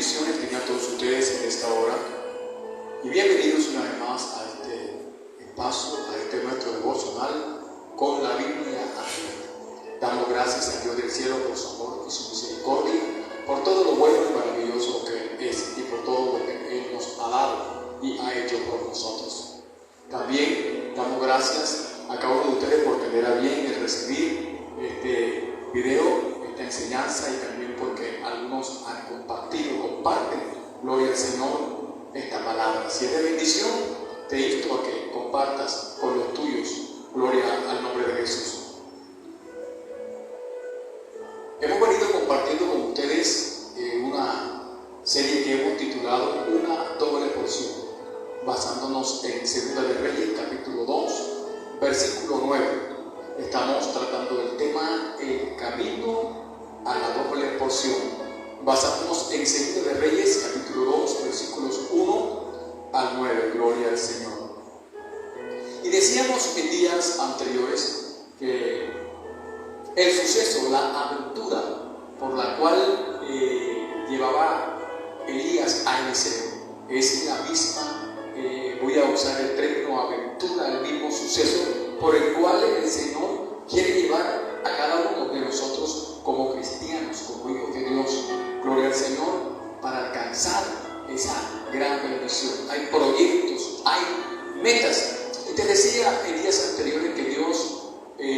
Bendiciones tengan todos ustedes en esta hora y bienvenidos una vez más a este espacio, a este nuestro devocional con la Biblia abierta. Damos gracias a Dios del cielo por su amor y su misericordia, por todo lo bueno y maravilloso que Él es y por todo lo que Él nos ha dado y ha hecho por nosotros. También damos gracias a cada uno de ustedes por tener a bien el recibir este video, esta enseñanza, y también porque algunos han comparten, gloria al Señor, esta palabra. Si es de bendición, te insto a que compartas con los tuyos, gloria al nombre de Jesús. Hemos venido compartiendo con ustedes una serie que hemos titulado Una doble porción, basándonos en 2 de Reyes, capítulo 2, versículo 9. Estamos tratando el tema El camino a la doble porción. Basándonos en 2 de Reyes, capítulo 2, versículos 1 al 9. Gloria al Señor. Y decíamos en días anteriores que el suceso, la aventura por la cual llevaba Elías a Eliseo es la misma, voy a usar el término aventura, el mismo suceso por el cual el Señor quiere llevar a cada uno de nosotros como cristianos, como hijos de Dios, gloria al Señor, para alcanzar esa gran bendición. Hay proyectos, hay metas. Y te decía en días anteriores que Dios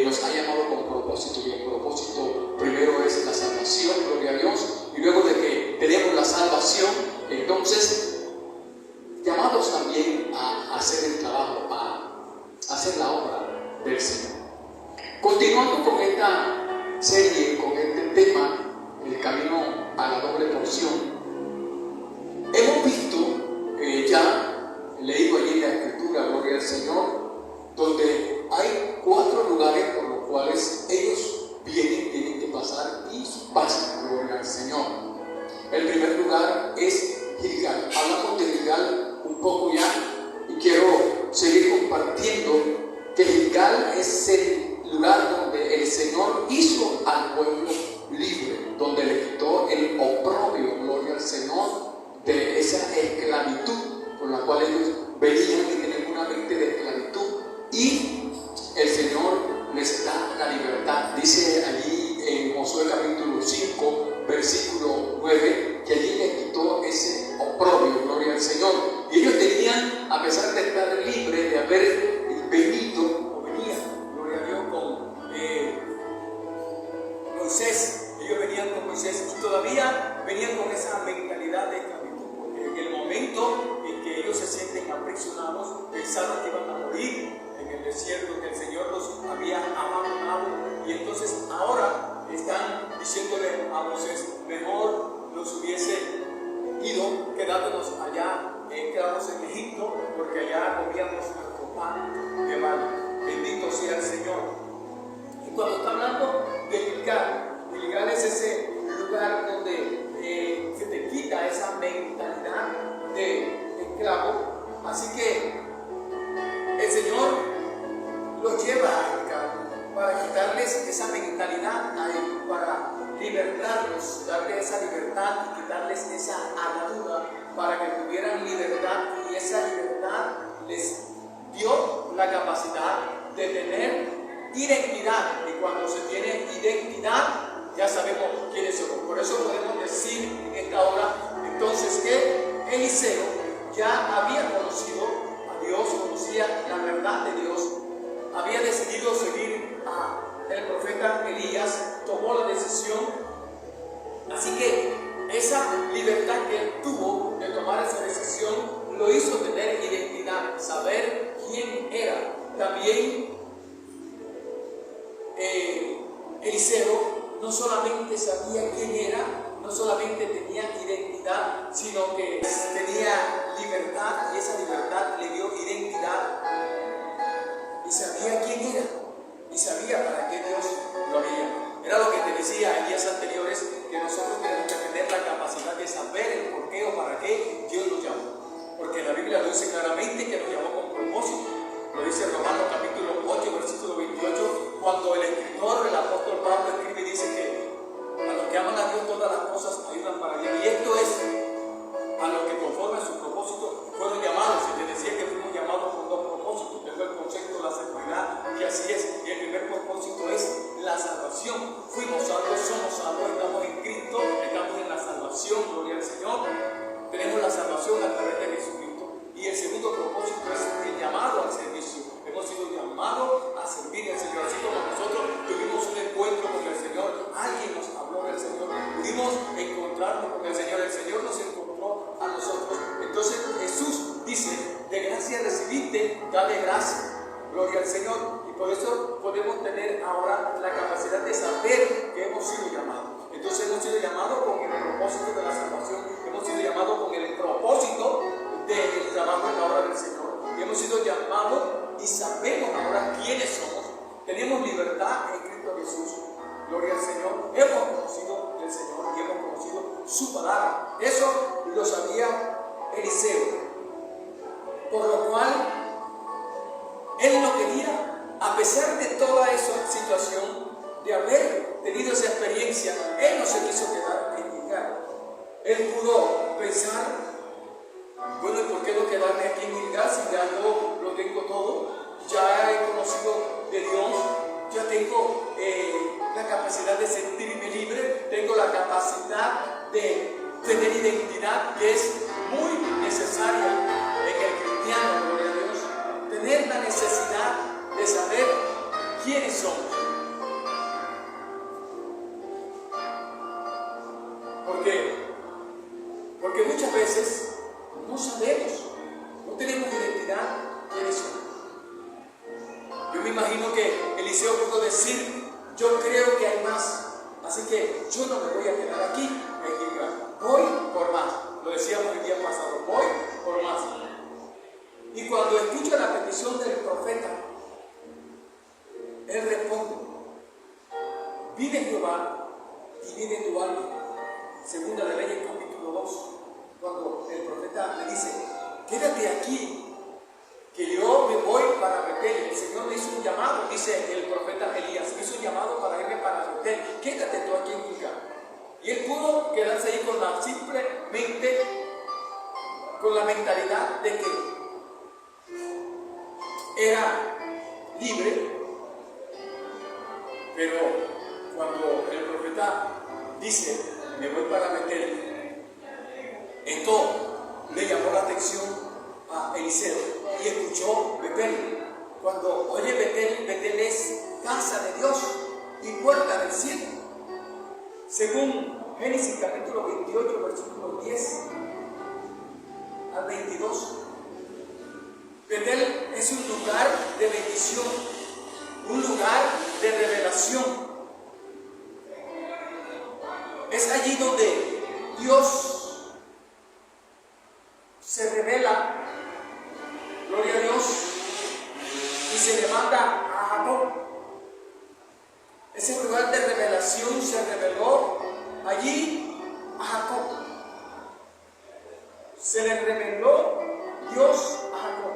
nos ha llamado con propósito, y el propósito primero es la salvación, gloria a Dios, y luego de que tenemos la salvación, entonces llamados también a hacer el trabajo, a hacer la obra del Señor. Continuando con esta serie, con este tema, el camino a la doble porción, hemos visto, ya leído allí en la Escritura, gloria al Señor, donde hay 4 lugares por los cuales ellos tienen que pasar y pasan, gloria al Señor. El primer lugar es Gilgal. Hablamos de Gilgal un poco ya y quiero seguir compartiendo que Gilgal es el lugar donde el Señor hizo al pueblo libre, donde le quitó el oprobio, gloria al Señor, de esa esclavitud por la cual ellos venían y tenían una mente de esclavitud, y el Señor les da la libertad. Dice allí en Josué capítulo 5, versículo 9, que allí les quitó ese oprobio, gloria al Señor. Y ellos tenían, a pesar de estar libres, de haber venido, o venían, gloria a Dios, con Moisés. Ellos venían con Moisés y todavía venían con esa mentalidad de esclavitud, porque en el momento en que ellos se sienten aprisionados, pensaron que iban a morir en el desierto, que el Señor los había abandonado, y entonces ahora están diciéndole a Moisés: mejor nos hubiese ido quedándonos allá, quedarnos en Egipto, porque allá comíamos nuestro pan de mal. Bendito sea el Señor. Y cuando está hablando de Gilgal es ese lugar donde se te quita esa mentalidad de esclavo. Así que el Señor los lleva a Gilgal para quitarles esa mentalidad a ellos, para libertarlos, darles esa libertad y quitarles esa atadura para que tuvieran libertad, y esa libertad les dio la capacidad de tener identidad, y cuando se tiene identidad ya sabemos quiénes somos. Por eso podemos decir en esta hora entonces que Eliseo ya había conocido a Dios, conocía la verdad de Dios, había decidido seguir al profeta Elías, tomó la decisión. Así que esa libertad que él tuvo de tomar esa decisión lo hizo tener identidad, saber quién era. También Eliseo no solamente sabía quién era, no solamente tenía identidad, sino que tenía libertad, y esa libertad le dio identidad, y sabía quién era, y sabía para qué Dios lo haría. Era lo que te decía en días anteriores, que nosotros tenemos que tener la capacidad de saber el por qué o para qué Dios nos llamó, porque la Biblia lo dice claramente que nos llamó con propósito. Lo dice Romanos capítulo 8, versículo 28, cuando el escritor, el apóstol Pablo, escribe y dice que a los que aman a Dios todas las cosas ayudan para bien. Y esto es salvación, gloria al Señor. Tenemos la salvación a través de Jesucristo. Y el segundo propósito es el llamado al servicio. Hemos sido llamados a servir al Señor. Así como nosotros tuvimos un encuentro con el Señor, alguien nos habló del Señor, pudimos encontrarnos con el Señor nos encontró a nosotros. Entonces Jesús dice, de gracia recibiste, da de gracia. Gloria al Señor. Y por eso podemos tener ahora la capacidad de saber que hemos sido llamados. Entonces hemos sido llamados con el propósito de la salvación. Hemos sido llamados con el propósito del trabajo en la obra del Señor. Y hemos sido llamados y sabemos ahora quiénes somos. Tenemos libertad en Cristo Jesús. Gloria al Señor. Hemos conocido el Señor y hemos conocido su palabra. Eso lo sabía Eliseo. Por lo cual él no quería, a pesar de toda esa situación, de haber tenido esa experiencia, él no se quiso quedar en Gilgal. Él pudo pensar, bueno, ¿y por qué no quedarme aquí en Gilgal si ya yo lo tengo todo? Ya he conocido de Dios, ya tengo la capacidad de sentirme libre, tengo la capacidad de tener identidad, que es muy necesaria en el cristiano, gloria a Dios. Tener la necesidad de saber quiénes somos. ¿Por qué? Porque muchas veces no sabemos, no tenemos identidad quiénes somos. Yo me imagino que Eliseo pudo decir, yo creo que hay más, así que yo no me voy a quedar aquí en Gilgal, voy por más. Lo decíamos el día pasado, voy por más. Y cuando escucha la petición del profeta, él responde, vive Jehová y vive tu alma. Segunda de Reyes capítulo 2, cuando el profeta le dice, quédate aquí, que yo me voy para Betel. El Señor me hizo un llamado, dice el profeta Elías, me hizo un llamado para irme para Betel, quédate tú aquí en Gilgal. Y él pudo quedarse ahí con la simplemente, con la mentalidad de que era libre, pero cuando el profeta dice, me voy para Betel, esto le llamó la atención a Eliseo y escuchó Betel. Cuando oye Betel, Betel es casa de Dios y puerta del cielo. Según Génesis capítulo 28, versículo 10 al 22, Betel es un lugar de bendición, un lugar de revelación. Es allí donde Dios se revela, gloria a Dios, y se le manda a Jacob. Ese lugar de revelación se reveló allí a Jacob. Se le reveló Dios a Jacob.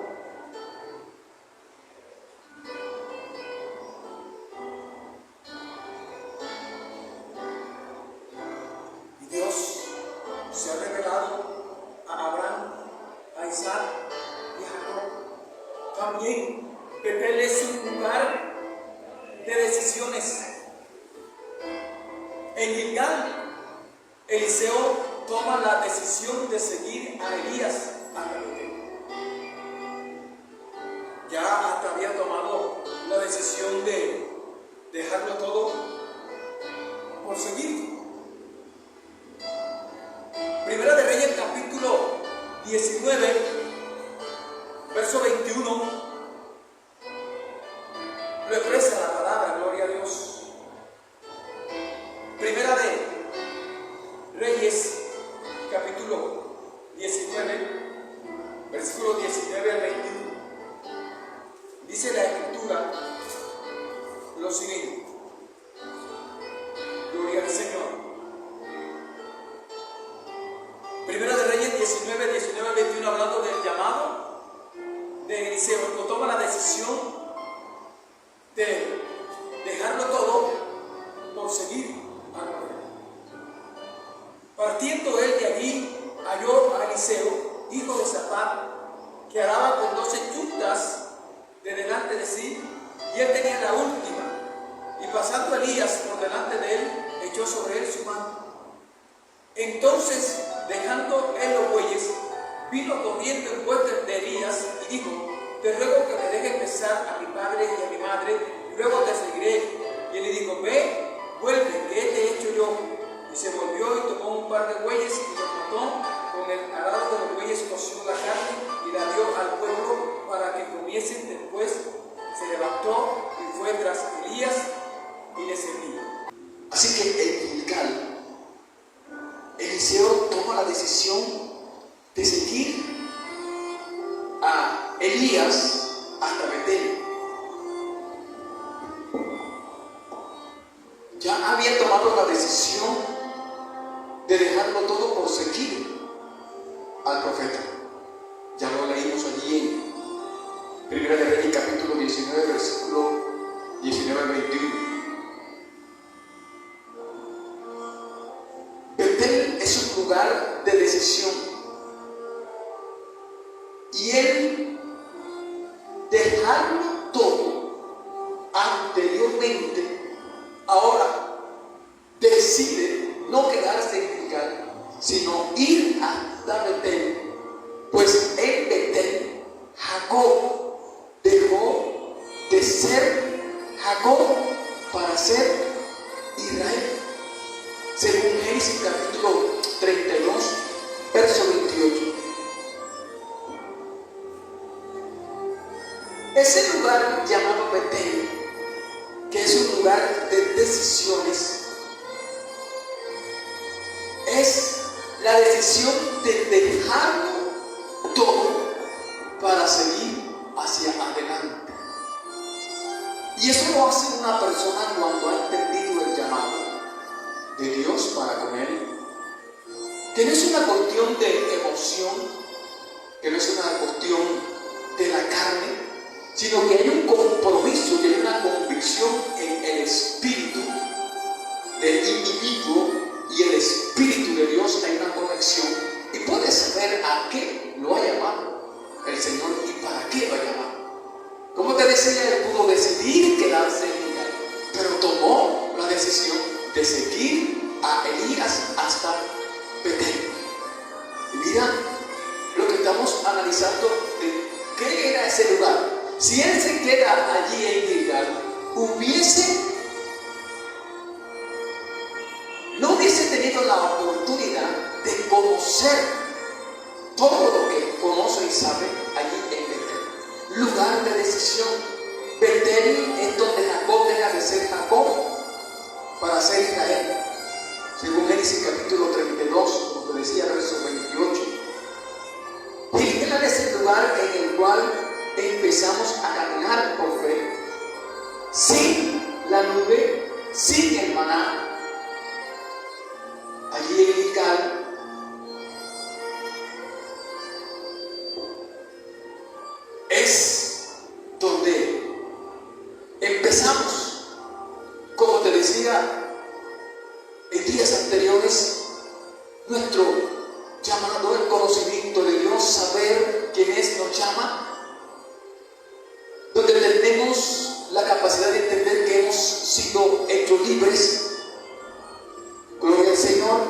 Y Dios se ha revelado a Abraham, a Isaac y a Jacob. También Betel es un lugar de decisiones. En Gilgal, Eliseo toma la decisión de seguir a Elías a Betel. Ya hasta había tomado la decisión de dejarlo todo por seguir. Primera de Reyes capítulo 19, verso 21, lo expresa la palabra, gloria a Dios. Primera de Reyes capítulo 19, versículo 19 al 21. Dice la Escritura lo siguiente. Gloria al Señor. Primera de Reyes 19, 19 al 21, hablando del llamado de Eliseo. Cuando toma la decisión de dejarlo todo por seguir a Jehová. Partiendo él de allí, halló a Eliseo, hijo de Safat, que araba con 12 yuntas de delante de sí, y él tenía la última. Y pasando Elías por delante de él, echó sobre él su mano. Entonces, dejando él los bueyes, vino corriendo en puerta de Elías y dijo: te ruego que me dejes besar a mi padre y a mi madre, luego te seguiré. Y él le dijo: ve, vuelve, que te he hecho yo. Y se volvió y tomó un par de bueyes y los mató. Con el arado de los bueyes coció la carne y la dio al pueblo para que comiesen. Después se levantó y fue tras Elías y le servía. Así que en Gilgal, Eliseo toma la decisión de seguir a Elías hasta Betel. Ya había tomado la decisión de dejarlo todo por seguir al profeta. Ya lo leímos allí en Primera de Reyes capítulo 19, versículo 19 al 21. Betel es un lugar de decisión. Y él dejarlo todo anteriormente, ahora decide no quedarse en Gilgal, sino ir hasta Betel. Pues en Betel Jacob dejó de ser Jacob para ser Israel. Según Génesis capítulo 32, verso 28. Ese lugar llamado Betel, que es un lugar de decisiones, es la decisión de dejarlo todo para seguir hacia adelante. Y eso lo hace una persona cuando ha entendido el llamado de Dios para con él, que no es una cuestión de emoción, que no es una cuestión de la carne, sino que hay un compromiso y hay una convicción en el espíritu del individuo y el espíritu de Dios. Hay una conexión y puede saber a qué lo ha llamado el Señor y para qué lo ha llamado. Como te decía, él pudo decidir quedarse en Gilgal, pero tomó la decisión de seguir a Elías hasta Betel. Y mira lo que estamos analizando de qué era ese lugar. Si él se queda allí en Gilgal, no hubiese tenido la oportunidad de conocer todo lo que conoce y sabe allí en Betel. Lugar de decisión. Betel es donde Jacob deja de ser Jacob para ser Israel. Según Génesis capítulo 32, como te decía, verso 28. Gilgal es el lugar en el cual empezamos a caminar por fe, sin la nube, sin el maná. Allí en Gilgal es donde empezamos, como te decía en días anteriores, nuestro llamado, el conocimiento de Dios, saber quién es, nos llama, donde tenemos la capacidad de entender que hemos sido hechos libres. Gloria al Señor.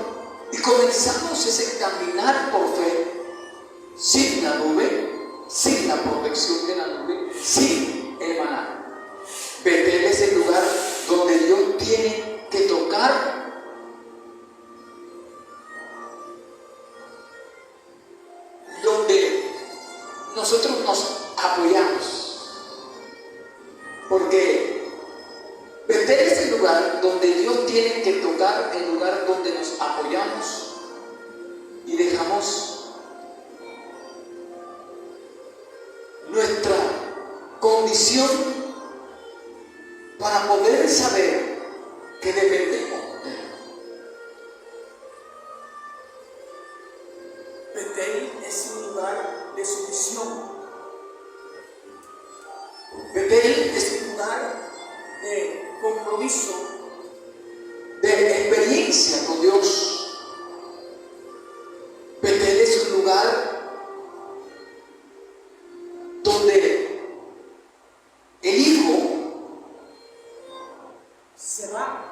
Y comenzamos ese caminar por fe, sin la nube, sin la protección de la nube, sin el maná. Betel es el lugar donde Dios tiene que tocar donde nosotros nos apoyamos. Porque Betel es el lugar donde Dios tiene que tocar, el lugar donde nos apoyamos y dejamos nuestra condición para poder saber que dependemos de Él. Betel es un lugar de sumisión. Betel es un lugar de compromiso, de experiencia con Dios. Betel es un lugar donde el Hijo se va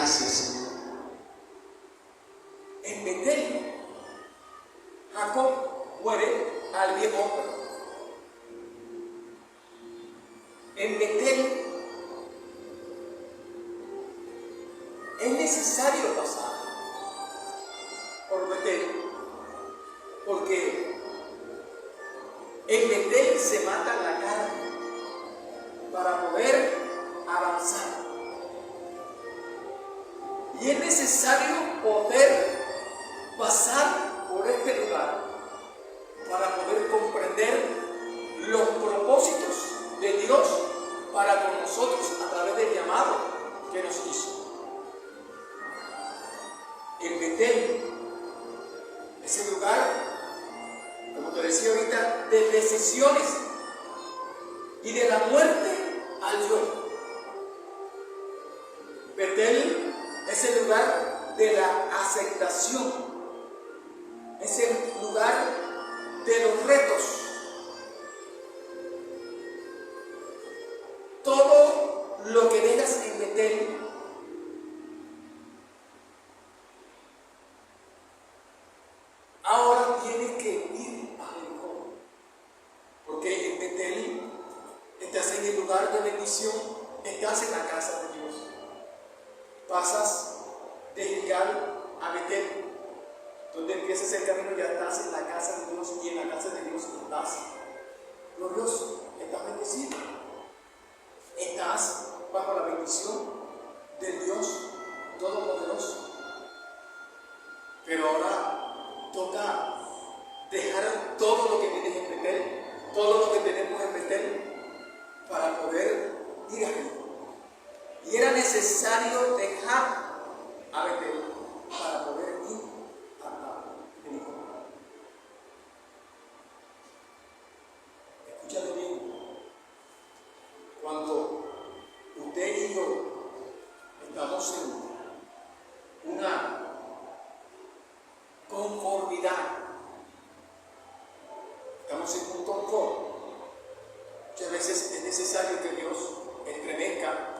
gracias, Señor. En Betel, Jacob muere al viejo hombre. En Betel es necesario pasar por Betel, porque en Betel se mata la carne para poder avanzar. Y es necesario poder pasar por este lugar para poder comprender los propósitos de Dios para con nosotros a través del llamado que nos hizo. En Betel, ese lugar, como te decía ahorita, de decisiones y de la muerte al yo. Betel es el lugar de la aceptación, es el lugar de los retos. Todo lo que dejas en Betel ahora tienes que ir a Jericó, porque en Betel estás en el lugar de bendición, estás en la casa de Dios. Pasas de Gilgal a Betel, donde empiezas el camino, ya estás en la casa de Dios, y en la casa de Dios estás glorioso, estás bendecido, estás bajo la bendición del Dios Todopoderoso. Pero ahora toca dejar todo lo que tienes en Betel, todo lo que tenemos en Betel, para poder ir a Jericó. Y era necesario dejar a Betel para poder ir a Jericó. Escúchalo bien. Cuando usted y yo estamos en una conformidad, estamos en un confort, muchas veces es necesario que Dios estremezca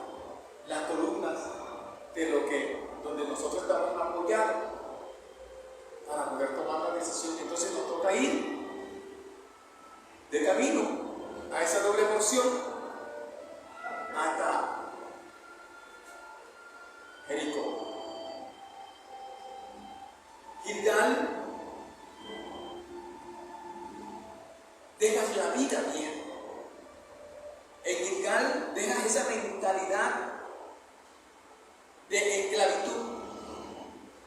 las columnas de donde nosotros estamos apoyados para poder tomar la decisión. Entonces nos toca ir de camino a esa doble porción hasta Jericó. Gilgal, dejas la vida vieja. En Gilgal dejas esa mentalidad de esclavitud.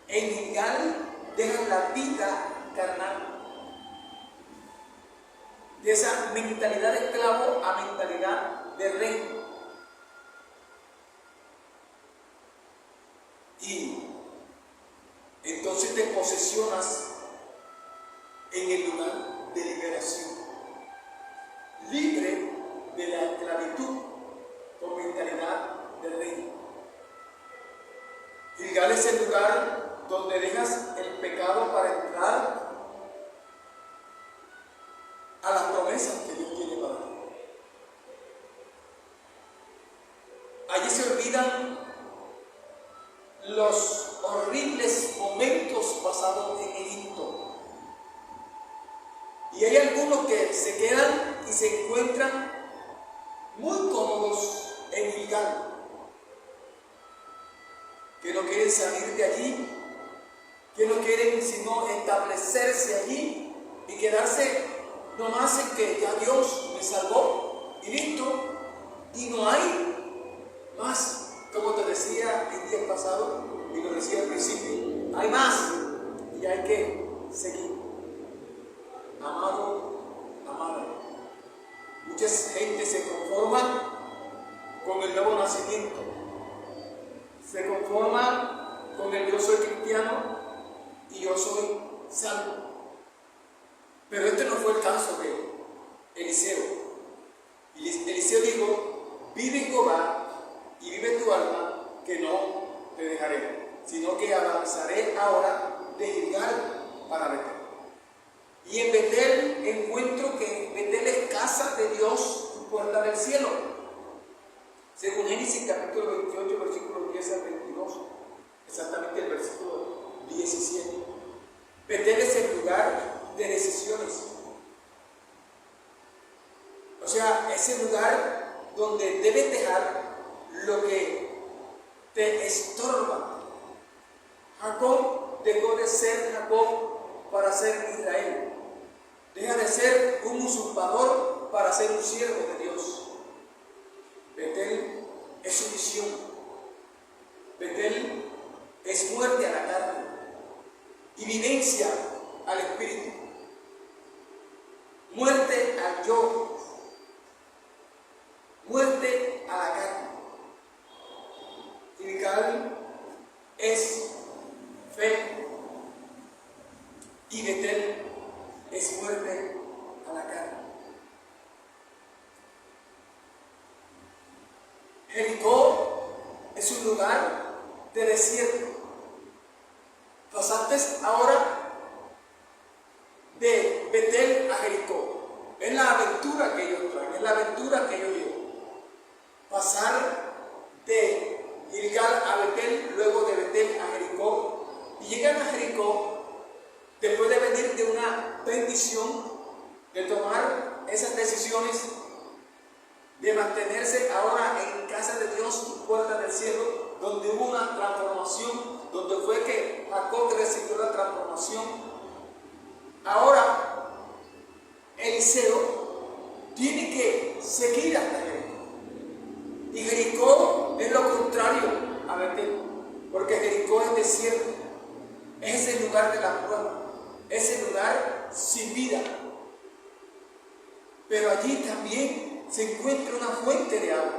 En Gilgal dejas la vida carnal. De esa mentalidad de esclavo a mentalidad de rey. Y entonces te posesionas en el lugar de liberación, libre de la esclavitud con mentalidad de rey. Gilgal es el lugar donde dejas el pecado para entrar a las promesas que Dios tiene para ti. Allí se olvidan los horribles momentos pasados en Egipto. Y hay algunos que se quedan y se encuentran muy cómodos en Gilgal, que no quieren salir de allí, que no quieren sino establecerse allí y quedarse nomás en que ya Dios me salvó y listo, y no hay más. Como te decía el día pasado y lo decía al principio, hay más y hay que seguir. Amado, amada, mucha gente se conforma con el nuevo nacimiento, se conforma con el yo soy cristiano y yo soy salvo. Pero este no fue el caso de Eliseo. Eliseo dijo: vive Jehová y vive tu alma, que no te dejaré, sino que avanzaré ahora de Gilgal para Betel. Y en Betel encuentro que Betel es casa de Dios, puerta del cielo. Según Génesis capítulo 28, versículos 10 al 22. estorban. Jacob dejó de ser Jacob para ser Israel. Deja de ser un usurpador para ser un siervo de Dios. Betel es sumisión. Betel es muerte a la carne y vivencia al espíritu. Muerte al yo. Muerte a la carne. Gilgal es fe y Betel es muerte a la carne. Jericó es un lugar de desierto. Pasaste ahora de Betel a Jericó. Es la aventura que ellos traen, es la aventura que ellos llevan. Pasar de Gilgal a Betel, luego de Betel a Jericó, y llegan a Jericó después de venir de una bendición, de tomar esas decisiones, de mantenerse ahora en casa de Dios y puerta del cielo, donde hubo una transformación, donde fue que Jacob recibió la transformación. Ahora Eliseo tiene que seguir hasta Jericó. Y Jericó es lo contrario a Betel, porque Jericó es desierto, es el lugar de la prueba, es el lugar sin vida. Pero allí también se encuentra una fuente de agua.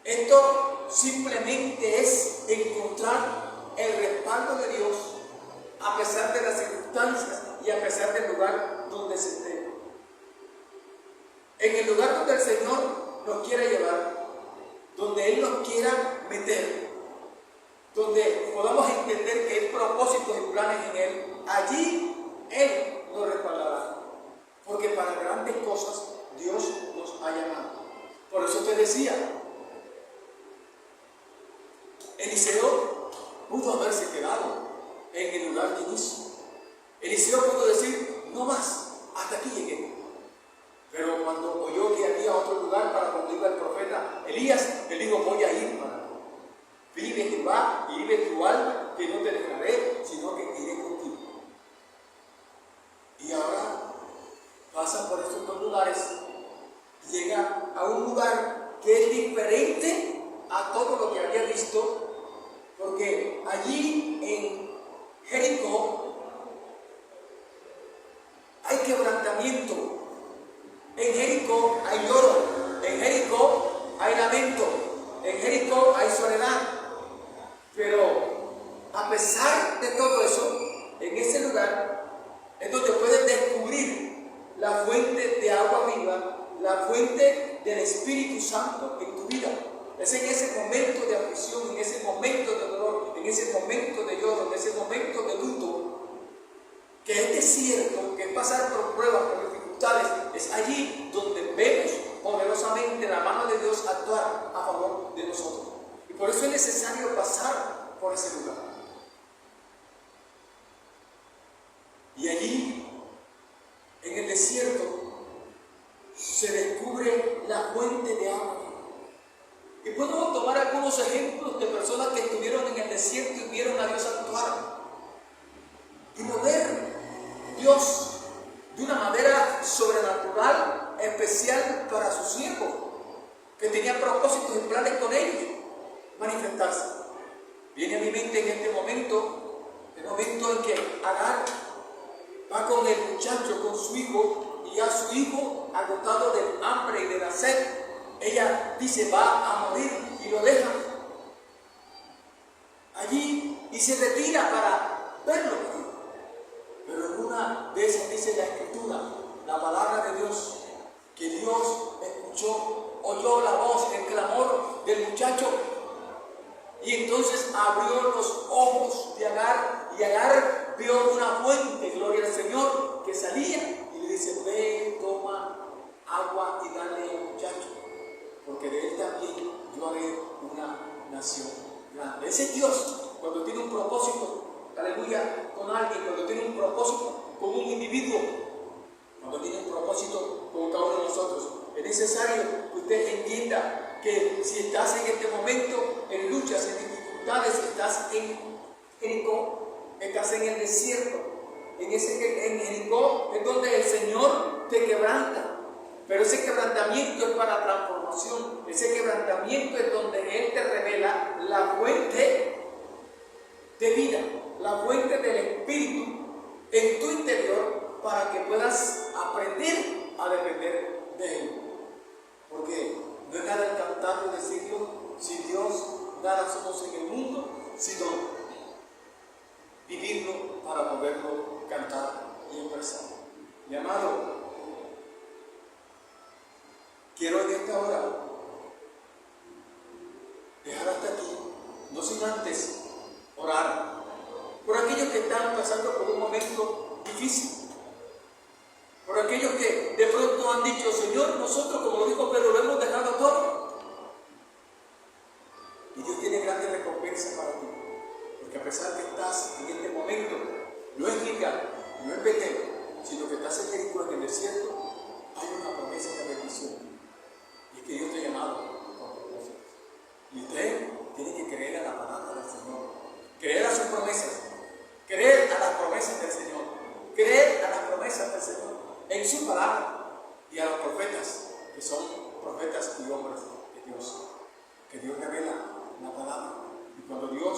Esto simplemente es encontrar el respaldo de Dios a pesar de las circunstancias y a pesar del lugar donde se esté. En el lugar donde el Señor nos quiera llevar, donde Él nos quiera meter, donde podamos entender que hay propósitos y planes en Él, allí Él nos respaldará. Porque para grandes cosas Dios nos ha llamado. Por eso te decía, Eliseo pudo haberse quedado en el lugar de inicio. Eliseo pudo decir, no más, hasta aquí llegué. Pero cuando oyó que había otro lugar para cuando iba el profeta Elías, él dijo, voy a ir para allá. Vive Jehová y vive tu alma, que no te dejaré, sino que iré contigo. Y ahora pasa por estos dos lugares, llega a un lugar que es diferente a todo lo que había visto, porque allí en Jericó hay quebrantamiento, en Jericó hay lloro, en Jericó hay lamento, en Jericó hay soledad. Pero a pesar de todo eso, en ese lugar es donde puedes descubrir la fuente de agua viva, la fuente del Espíritu Santo en tu vida. Es en ese momento de aflicción, en ese momento de dolor, en ese momento de lloro, en ese momento de luto, que es desierto, que es pasar por pruebas, por dificultades, es allí donde vemos poderosamente la mano de Dios actuar a favor de nosotros. Y por eso es necesario pasar por ese lugar. Y allí, en el desierto, se descubre la fuente de agua. Y podemos tomar algunos ejemplos de personas que estuvieron en el desierto y vieron a Dios actuar. Y mover Dios de una manera sobrenatural, especial para sus siervos, que tenían propósitos y planes con ellos, manifestarse. Viene a mi mente en este momento, el momento en que Agar va con el muchacho, con su hijo, y a su hijo, agotado del hambre y de la sed, ella dice, va a morir, y lo deja allí y se retira para verlo. Pero en una de esas dice la Escritura, la palabra de Dios, que Dios escuchó, oyó la voz, el clamor del muchacho, y entonces abrió los ojos de Agar, y Agar vio una fuente, gloria al Señor, que salía, y le dice, ve, toma agua y dale al muchacho, porque de él también yo haré una nación grande. Ese Dios, cuando tiene un propósito, aleluya, con alguien, cuando tiene un propósito con un individuo, cuando tiene un propósito con cada uno de nosotros, es necesario que usted entienda que si estás en este momento verdades, estás en Jericó, estás en el desierto. En Jericó es donde el Señor te quebranta. Pero ese quebrantamiento es para transformación. Ese quebrantamiento es donde Él te revela la fuente de vida, la fuente del Espíritu en tu interior, para que puedas aprender a depender de Él. Porque no es nada el cantar y decirlo, sin Dios nada somos en el mundo, sino vivirlo para poderlo cantar y expresar. Mi amado, quiero en esta hora dejar hasta aquí, no sin antes orar por aquellos que están pasando por un momento difícil, por aquellos que de pronto han dicho: Señor, nosotros, como lo dijo Pedro, lo hemos dejado todo. Y Dios tiene grandes recompensas para ti, porque a pesar que estás en este momento, no es Gilgal, no es Betel, sino que estás en Jericó, en el desierto, hay una promesa de bendición. Y es que Dios te ha llamado con propósitos. Y usted tiene que creer a la palabra del Señor, creer a sus promesas, creer a las promesas del Señor, creer a las promesas del Señor en su palabra, y a los profetas, que son profetas y hombres de Dios, que Dios revela la palabra. Y cuando yo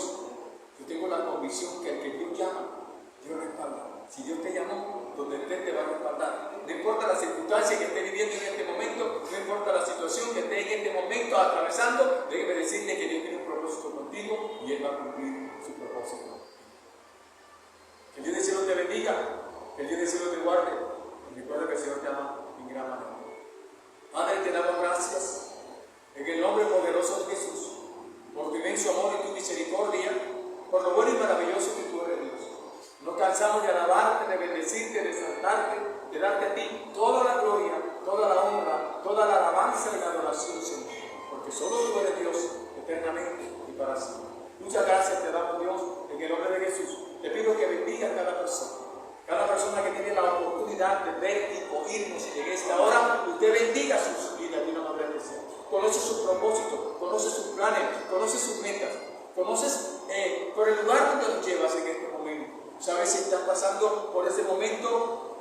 tengo la convicción que el que Dios llama, Dios respalda. Si Dios te llamó, donde Él te va a respaldar. No importa la circunstancia que esté viviendo en este momento, no importa la situación que esté en este momento atravesando, déjeme decirle que Dios tiene un propósito contigo y Él va a cumplir su propósito. Que el Dios del cielo te bendiga, que el Dios del cielo te guarde, y recuerda que el Señor te ama en gran manera. Padre, te damos gracias en el nombre poderoso de Jesús, por tu inmenso amor y tu misericordia, por lo bueno y maravilloso que tú eres, Dios. No cansamos de alabarte, de bendecirte, de exaltarte, de darte a ti toda la gloria, toda la honra, toda la alabanza y la adoración, Señor. Porque solo tú eres Dios eternamente y para siempre. Muchas gracias te damos, Dios, en el nombre de Jesús. Te pido que bendiga a cada persona que tiene la oportunidad de ver y oírnos en esta hora. Usted bendiga sus vidas de una manera especial. Conoce sus propósitos, conoce sus planes, conoce sus metas, conoces por el lugar donde nos llevas en este momento. Sabes si estás pasando por ese momento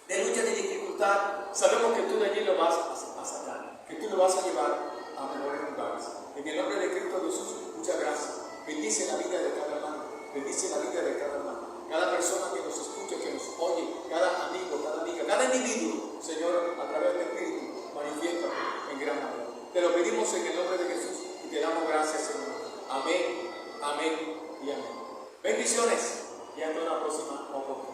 de lucha, de dificultad. Sabemos que tú de allí lo vas a sacar, que tú lo vas a llevar a mejores lugares. En el nombre de Cristo Jesús, muchas gracias. Bendice la vida de cada hermano, bendice la vida de cada hermano, cada persona que nos escucha, que nos oye, cada amigo, cada amiga, cada individuo, Señor, a través del Espíritu, manifiesta en gran manera. Te lo pedimos en el nombre de Jesús y te damos gracias, Señor. Amén, amén y amén. Bendiciones y hasta una próxima oportunidad.